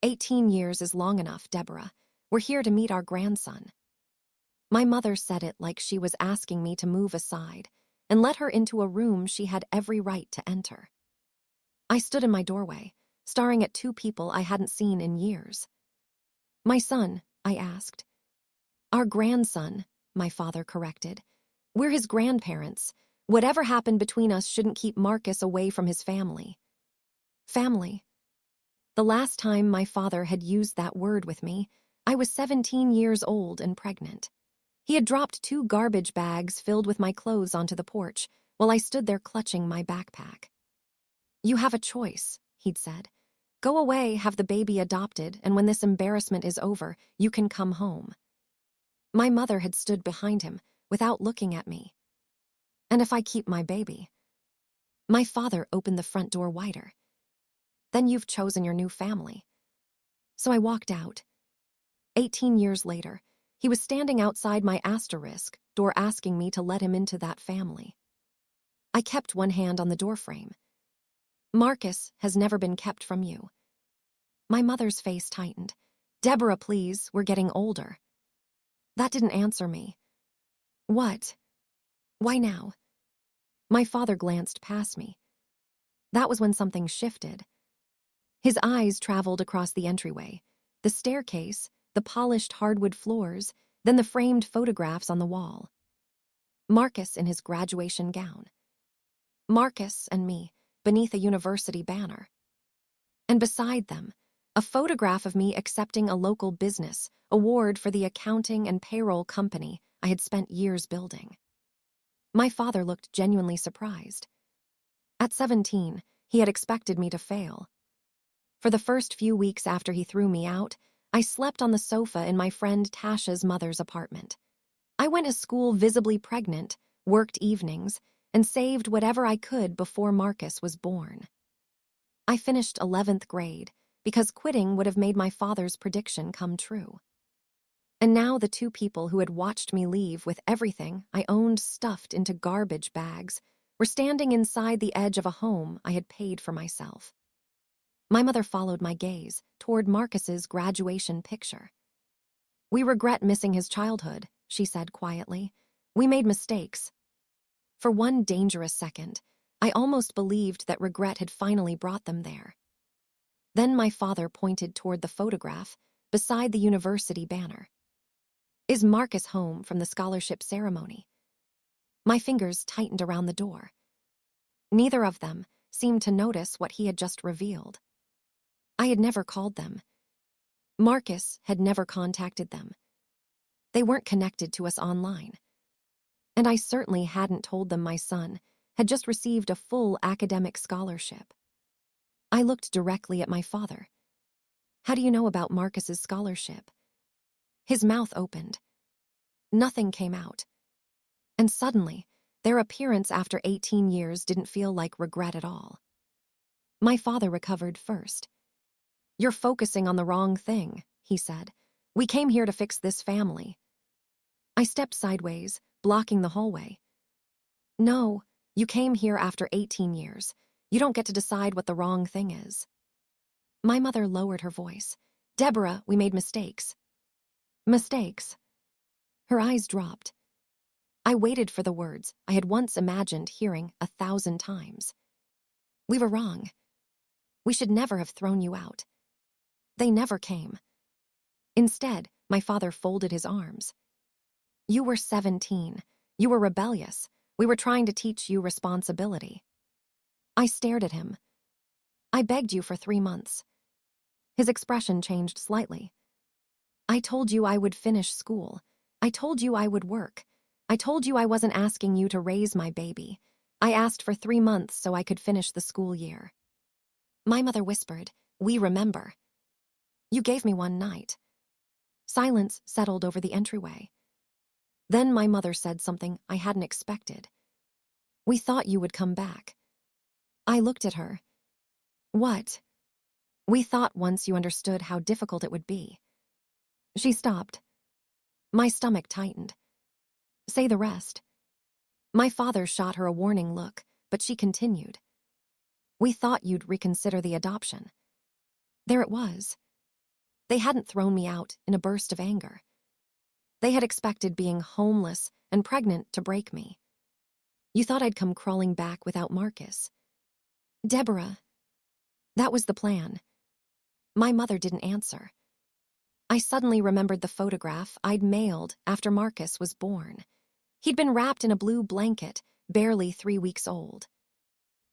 18 years is long enough, Deborah. We're here to meet our grandson. My mother said it like she was asking me to move aside and let her into a room she had every right to enter. I stood in my doorway, staring at two people I hadn't seen in years. My son, I asked. Our grandson, my father corrected. We're his grandparents. Whatever happened between us shouldn't keep Marcus away from his family. Family. The last time my father had used that word with me, I was 17 years old and pregnant. He had dropped 2 garbage bags filled with my clothes onto the porch while I stood there clutching my backpack. You have a choice, he'd said. Go away, have the baby adopted, and when this embarrassment is over, you can come home. My mother had stood behind him without looking at me. And if I keep my baby? My father opened the front door wider. Then you've chosen your new family. So I walked out. 18 years later, he was standing outside my asterisk door asking me to let him into that family. I kept one hand on the doorframe. Marcus has never been kept from you. My mother's face tightened. Deborah, please, we're getting older. That didn't answer me. What? Why now? My father glanced past me. That was when something shifted. His eyes traveled across the entryway, the staircase, the polished hardwood floors, then the framed photographs on the wall. Marcus in his graduation gown. Marcus and me, beneath a university banner. And beside them, a photograph of me accepting a local business award for the accounting and payroll company I had spent years building. My father looked genuinely surprised. At 17, he had expected me to fail. For the first few weeks after he threw me out, I slept on the sofa in my friend Tasha's mother's apartment. I went to school visibly pregnant, worked evenings, and saved whatever I could before Marcus was born. I finished 11th grade because quitting would have made my father's prediction come true. And now the two people who had watched me leave with everything I owned stuffed into garbage bags were standing inside the edge of a home I had paid for myself. My mother followed my gaze toward Marcus's graduation picture. We regret missing his childhood, she said quietly. We made mistakes. For one dangerous second, I almost believed that regret had finally brought them there. Then my father pointed toward the photograph beside the university banner. Is Marcus home from the scholarship ceremony? My fingers tightened around the door. Neither of them seemed to notice what he had just revealed. I had never called them. Marcus had never contacted them. They weren't connected to us online. And I certainly hadn't told them my son had just received a full academic scholarship. I looked directly at my father. How do you know about Marcus's scholarship? His mouth opened. Nothing came out. And suddenly, their appearance after 18 years didn't feel like regret at all. My father recovered first. You're focusing on the wrong thing, he said. We came here to fix this family. I stepped sideways, blocking the hallway. No, you came here after 18 years. You don't get to decide what the wrong thing is. My mother lowered her voice. Deborah, we made mistakes. Mistakes? Her eyes dropped. I waited for the words I had once imagined hearing 1,000 times. We were wrong. We should never have thrown you out. They never came. Instead, my father folded his arms. You were 17. You were rebellious. We were trying to teach you responsibility. I stared at him. I begged you for 3 months. His expression changed slightly. I told you I would finish school. I told you I would work. I told you I wasn't asking you to raise my baby. I asked for 3 months so I could finish the school year. My mother whispered, we remember. You gave me one night. Silence settled over the entryway. Then my mother said something I hadn't expected. We thought you would come back. I looked at her. What? We thought once you understood how difficult it would be. She stopped. My stomach tightened. Say the rest. My father shot her a warning look, but she continued. We thought you'd reconsider the adoption. There it was. They hadn't thrown me out in a burst of anger. They had expected being homeless and pregnant to break me. You thought I'd come crawling back without Marcus. Deborah. That was the plan. My mother didn't answer. I suddenly remembered the photograph I'd mailed after Marcus was born. He'd been wrapped in a blue blanket, barely 3 weeks old.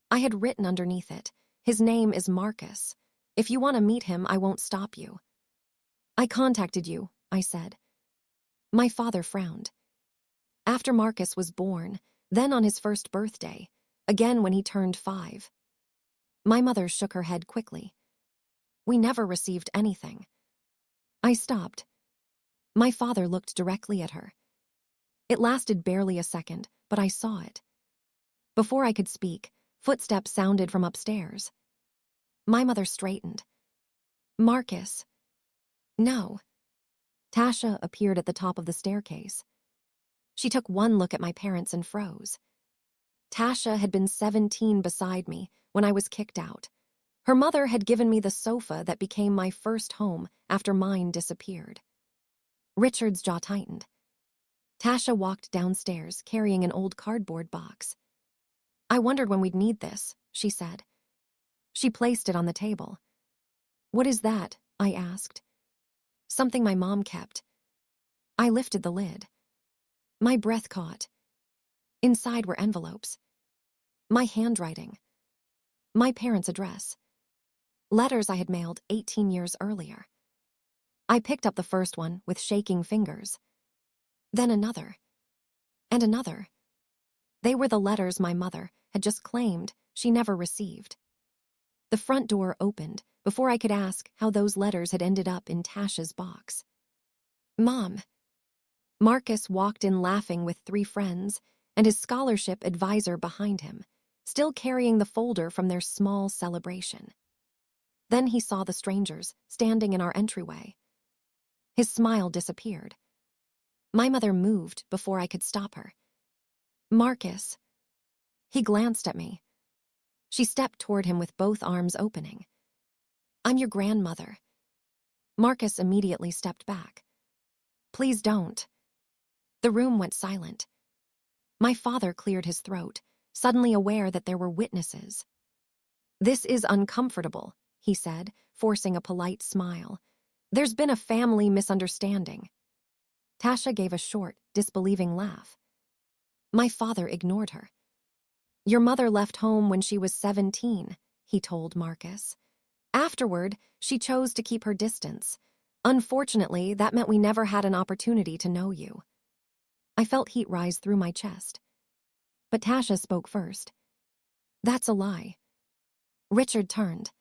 I had written underneath it, "His name is Marcus. If you want to meet him, I won't stop you." "I contacted you," I said. My father frowned. After Marcus was born, then on his first birthday, again when he turned 5. My mother shook her head quickly. "We never received anything." I stopped. My father looked directly at her. It lasted barely a second, but I saw it. Before I could speak, footsteps sounded from upstairs. My mother straightened. "Marcus." "No." Tasha appeared at the top of the staircase. She took one look at my parents and froze. Tasha had been 17 beside me when I was kicked out. Her mother had given me the sofa that became my first home after mine disappeared. Richard's jaw tightened. Tasha walked downstairs carrying an old cardboard box. "I wondered when we'd need this," she said. She placed it on the table. "What is that?" I asked. "Something my mom kept." I lifted the lid. My breath caught. Inside were envelopes. My handwriting. My parents' address. Letters I had mailed 18 years earlier. I picked up the first one with shaking fingers. Then another. And another. They were the letters my mother had just claimed she never received. The front door opened before I could ask how those letters had ended up in Tasha's box. "Mom." Marcus walked in laughing with 3 friends and his scholarship advisor behind him, still carrying the folder from their small celebration. Then he saw the strangers standing in our entryway. His smile disappeared. My mother moved before I could stop her. "Marcus." He glanced at me. She stepped toward him with both arms opening. "I'm your grandmother." Marcus immediately stepped back. "Please don't." The room went silent. My father cleared his throat, suddenly aware that there were witnesses. "This is uncomfortable," he said, forcing a polite smile. "There's been a family misunderstanding." Tasha gave a short, disbelieving laugh. My father ignored her. "Your mother left home when she was 17, he told Marcus. "Afterward, she chose to keep her distance. Unfortunately, that meant we never had an opportunity to know you." I felt heat rise through my chest. But Tasha spoke first. "That's a lie." Richard turned.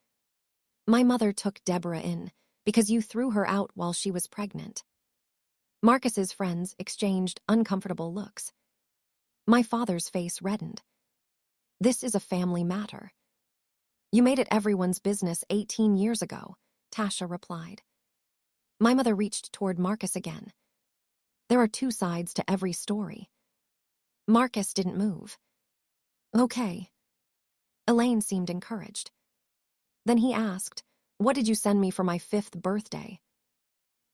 "My mother took Deborah in because you threw her out while she was pregnant." Marcus's friends exchanged uncomfortable looks. My father's face reddened. "This is a family matter." "You made it everyone's business 18 years ago," Tasha replied. My mother reached toward Marcus again. "There are 2 sides to every story." Marcus didn't move. "Okay." Elaine seemed encouraged. Then he asked, "What did you send me for my 5th birthday?"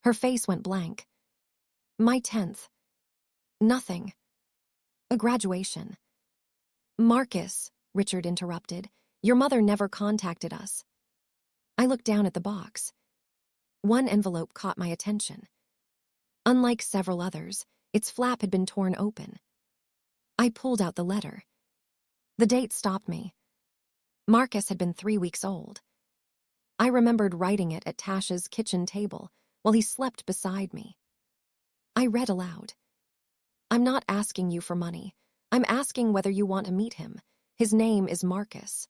Her face went blank. "My 10th. Nothing. A graduation." "Marcus," Richard interrupted, "your mother never contacted us." I looked down at the box. One envelope caught my attention. Unlike several others, its flap had been torn open. I pulled out the letter. The date stopped me. Marcus had been 3 weeks old. I remembered writing it at Tasha's kitchen table while he slept beside me. I read aloud. "I'm not asking you for money. I'm asking whether you want to meet him. His name is Marcus."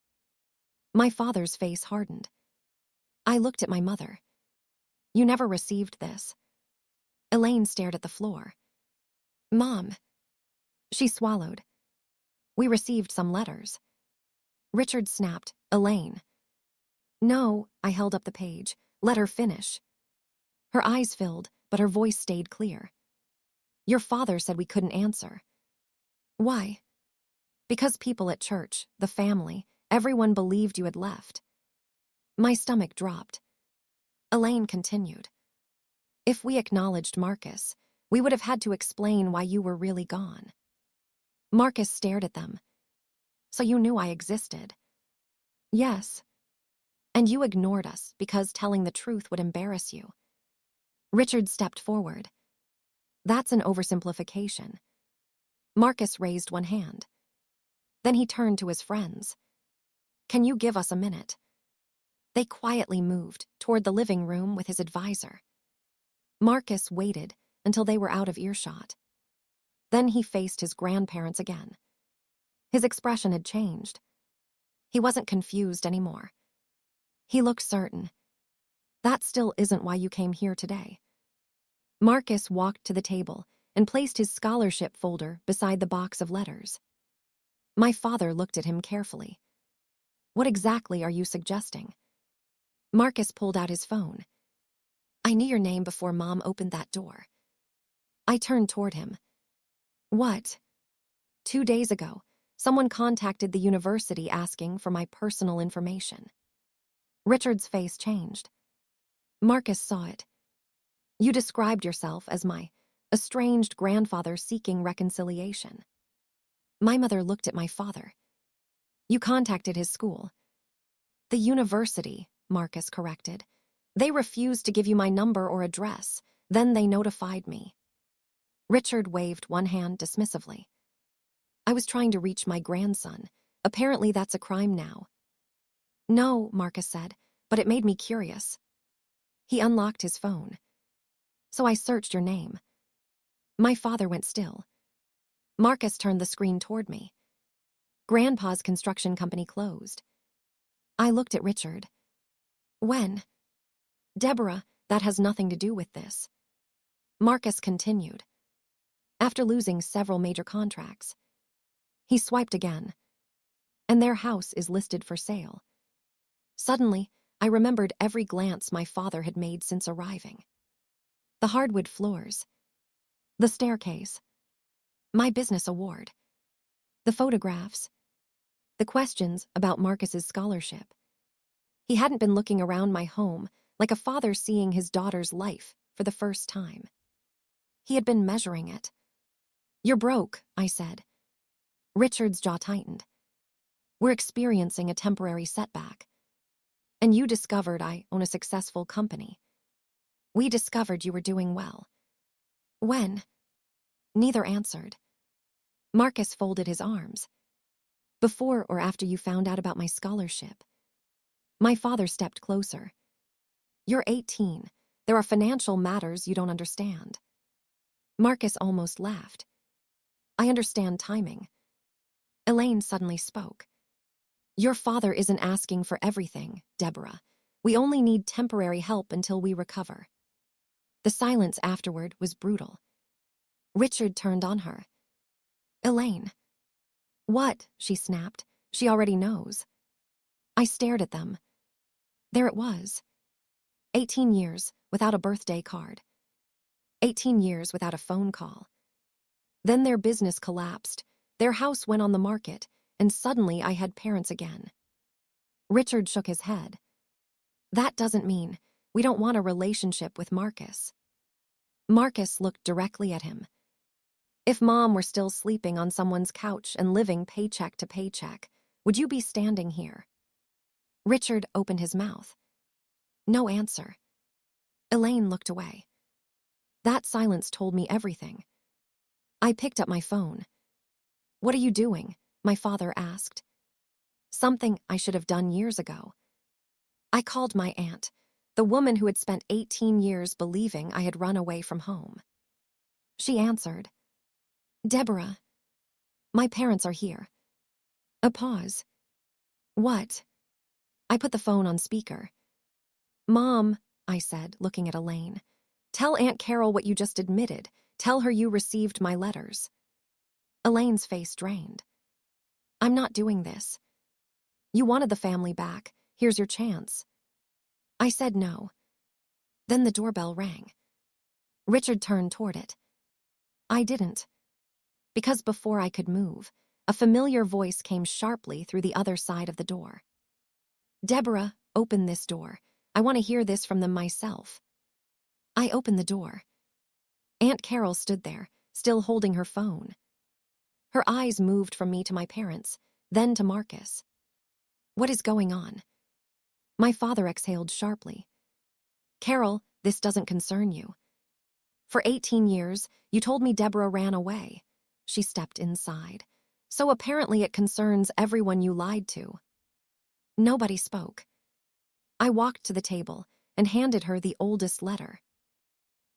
My father's face hardened. I looked at my mother. "You never received this." Elaine stared at the floor. "Mom." She swallowed. "We received some letters." Richard snapped, "Elaine." "No," I held up the page. "Let her finish." Her eyes filled, but her voice stayed clear. "Your father said we couldn't answer." "Why?" "Because people at church, the family, everyone believed you had left." My stomach dropped. Elaine continued. If we acknowledged Marcus, we would have had to explain why you were really gone. Marcus stared at them. So you knew I existed? Yes. And you ignored us because telling the truth would embarrass you. Richard stepped forward. That's an oversimplification. Marcus raised one hand. Then he turned to his friends. Can you give us a minute? They quietly moved toward the living room with his advisor. Marcus waited until they were out of earshot. Then he faced his grandparents again. His expression had changed. He wasn't confused anymore. He looked certain. That still isn't why you came here today. Marcus walked to the table and placed his scholarship folder beside the box of letters. My father looked at him carefully. What exactly are you suggesting? Marcus pulled out his phone. I knew your name before Mom opened that door. I turned toward him. What? 2 days ago, someone contacted the university asking for my personal information. Richard's face changed. Marcus saw it. You described yourself as my estranged grandfather seeking reconciliation. My mother looked at my father. You contacted his school. The university, Marcus corrected. They refused to give you my number or address. Then they notified me. Richard waved one hand dismissively. I was trying to reach my grandson. Apparently that's a crime now. No, Marcus said, but it made me curious. He unlocked his phone. So I searched your name. My father went still. Marcus turned the screen toward me. Grandpa's construction company closed. I looked at Richard. When? Deborah, that has nothing to do with this. Marcus continued. After losing several major contracts. He swiped again. And their house is listed for sale. Suddenly, I remembered every glance my father had made since arriving. The hardwood floors. The staircase. My business award. The photographs. The questions about Marcus's scholarship. He hadn't been looking around my home like a father seeing his daughter's life for the first time. He had been measuring it. You're broke, I said. Richard's jaw tightened. We're experiencing a temporary setback. And you discovered I own a successful company. We discovered you were doing well. When? Neither answered. Marcus folded his arms. Before or after you found out about my scholarship? My father stepped closer. You're 18. There are financial matters you don't understand. Marcus almost laughed. I understand timing. Elaine suddenly spoke. Your father isn't asking for everything, Deborah. We only need temporary help until we recover. The silence afterward was brutal. Richard turned on her. Elaine. What? She snapped. She already knows. I stared at them. There it was. 18 years without a birthday card. 18 years without a phone call. Then their business collapsed. Their house went on the market, and suddenly I had parents again. Richard shook his head. That doesn't mean we don't want a relationship with Marcus. Marcus looked directly at him. If Mom were still sleeping on someone's couch and living paycheck to paycheck, would you be standing here? Richard opened his mouth. No answer. Elaine looked away. That silence told me everything. I picked up my phone. What are you doing? My father asked. Something I should have done years ago. I called my aunt, the woman who had spent 18 years believing I had run away from home. She answered. Deborah. My parents are here. A pause. What? I put the phone on speaker. Mom, I said, looking at Elaine. Tell Aunt Carol what you just admitted. Tell her you received my letters. Elaine's face drained. I'm not doing this. You wanted the family back. Here's your chance. I said no. Then the doorbell rang. Richard turned toward it. I didn't. Because before I could move, a familiar voice came sharply through the other side of the door. Deborah, open this door. I want to hear this from them myself. I opened the door. Aunt Carol stood there, still holding her phone. Her eyes moved from me to my parents, then to Marcus. What is going on? My father exhaled sharply. Carol, this doesn't concern you. For 18 years, you told me Deborah ran away. She stepped inside. So apparently it concerns everyone you lied to. Nobody spoke. I walked to the table and handed her the oldest letter.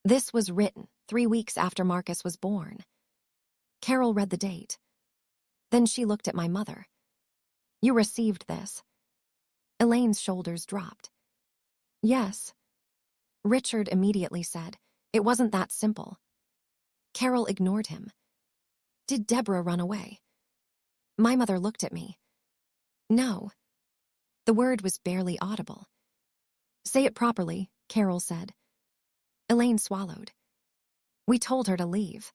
This was written 3 weeks after Marcus was born. Carol read the date. Then she looked at my mother. You received this. Elaine's shoulders dropped. Yes. Richard immediately said, it wasn't that simple. Carol ignored him. Did Deborah run away? My mother looked at me. No. The word was barely audible. Say it properly, Carol said. Elaine swallowed. We told her to leave.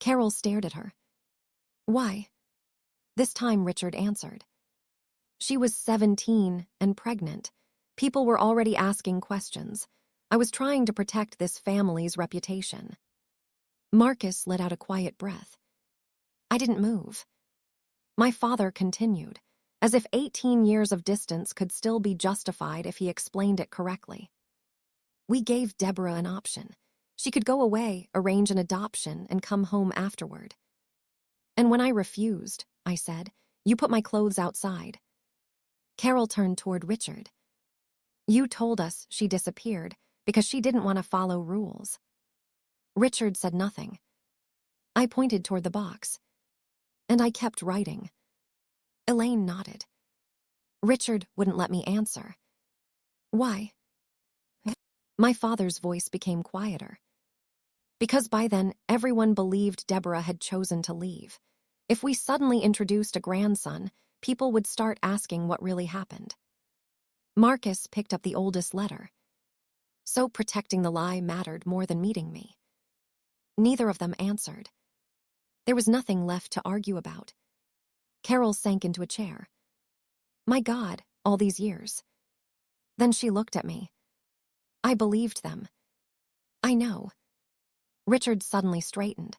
Carol stared at her. Why? This time Richard answered. She was 17 and pregnant. People were already asking questions. I was trying to protect this family's reputation. Marcus let out a quiet breath. I didn't move. My father continued, as if 18 years of distance could still be justified if he explained it correctly. We gave Deborah an option. She could go away, arrange an adoption, and come home afterward. And when I refused, I said, you put my clothes outside. Carol turned toward Richard. You told us she disappeared because she didn't want to follow rules. Richard said nothing. I pointed toward the box. And I kept writing. Elaine nodded. Richard wouldn't let me answer. Why? My father's voice became quieter. Because by then, everyone believed Deborah had chosen to leave. If we suddenly introduced a grandson, people would start asking what really happened. Marcus picked up the oldest letter. So protecting the lie mattered more than meeting me. Neither of them answered. There was nothing left to argue about. Carol sank into a chair. My God, all these years. Then she looked at me. I believed them. I know. Richard suddenly straightened.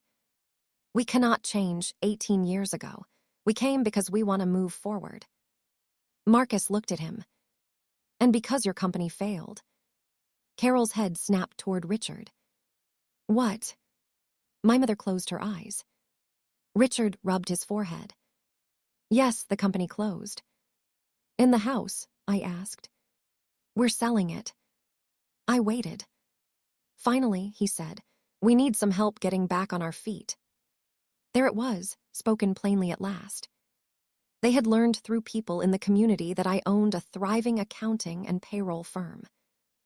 We cannot change 18 years ago. We came because we want to move forward. Marcus looked at him. And because your company failed. Carol's head snapped toward Richard. What? My mother closed her eyes. Richard rubbed his forehead. Yes, the company closed. In the house, I asked. We're selling it. I waited. Finally, he said, we need some help getting back on our feet. There it was, spoken plainly at last. They had learned through people in the community that I owned a thriving accounting and payroll firm.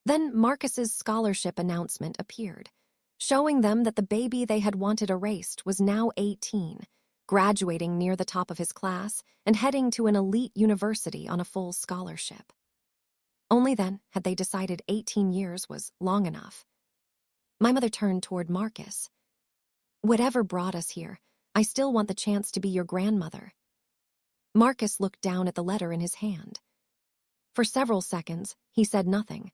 Then Marcus's scholarship announcement appeared, showing them that the baby they had wanted erased was now 18, graduating near the top of his class and heading to an elite university on a full scholarship. Only then had they decided 18 years was long enough. My mother turned toward Marcus. Whatever brought us here, I still want the chance to be your grandmother. Marcus looked down at the letter in his hand. For several seconds, he said nothing.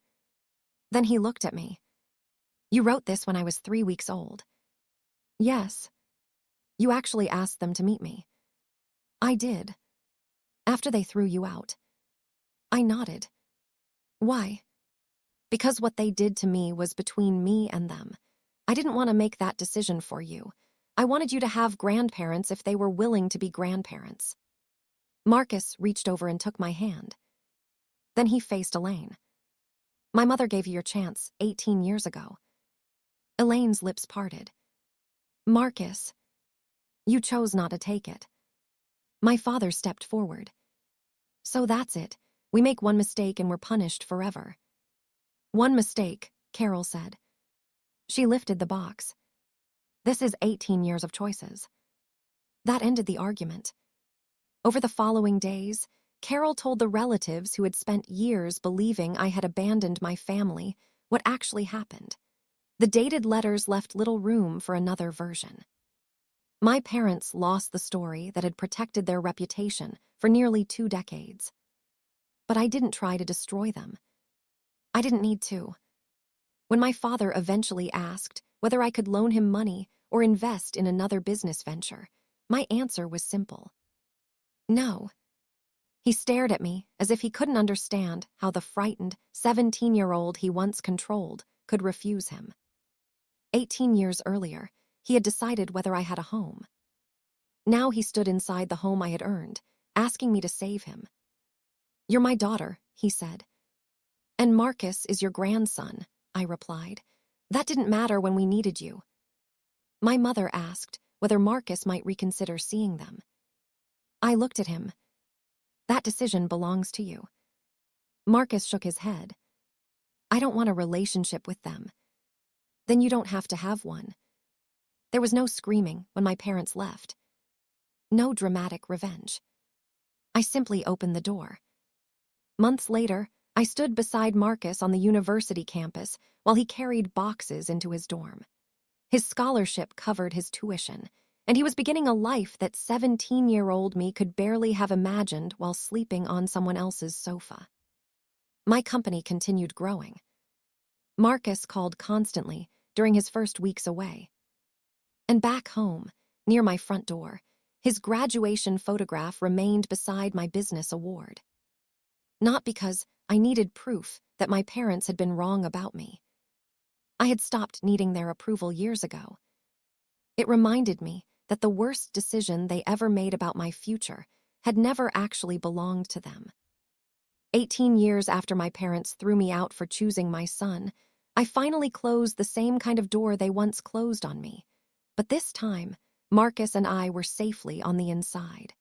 Then he looked at me. You wrote this when I was 3 weeks old. Yes. You actually asked them to meet me. I did. After they threw you out. I nodded. Why? Because what they did to me was between me and them. I didn't want to make that decision for you. I wanted you to have grandparents if they were willing to be grandparents. Marcus reached over and took my hand. Then he faced Elaine. My mother gave you your chance 18 years ago. Elaine's lips parted. Marcus, you chose not to take it. My father stepped forward. So that's it. We make one mistake and we're punished forever. One mistake, Carol said. She lifted the box. This is 18 years of choices. That ended the argument. Over the following days, Carol told the relatives who had spent years believing I had abandoned my family what actually happened. The dated letters left little room for another version. My parents lost the story that had protected their reputation for nearly 2 decades. But I didn't try to destroy them. I didn't need to. When my father eventually asked whether I could loan him money or invest in another business venture, my answer was simple. No. He stared at me as if he couldn't understand how the frightened 17-year-old he once controlled could refuse him. 18 years earlier, he had decided whether I had a home. Now he stood inside the home I had earned, asking me to save him. "You're my daughter," he said. "And Marcus is your grandson," I replied. "That didn't matter when we needed you." My mother asked whether Marcus might reconsider seeing them. I looked at him. "That decision belongs to you." Marcus shook his head. "I don't want a relationship with them." "Then you don't have to have one." There was no screaming when my parents left. No dramatic revenge. I simply opened the door. Months later, I stood beside Marcus on the university campus while he carried boxes into his dorm. His scholarship covered his tuition, and he was beginning a life that 17-year-old me could barely have imagined while sleeping on someone else's sofa. My company continued growing. Marcus called constantly during his first weeks away. And back home, near my front door, his graduation photograph remained beside my business award. Not because I needed proof that my parents had been wrong about me. I had stopped needing their approval years ago. It reminded me that the worst decision they ever made about my future had never actually belonged to them. 18 years after my parents threw me out for choosing my son, I finally closed the same kind of door they once closed on me. But this time, Marcus and I were safely on the inside.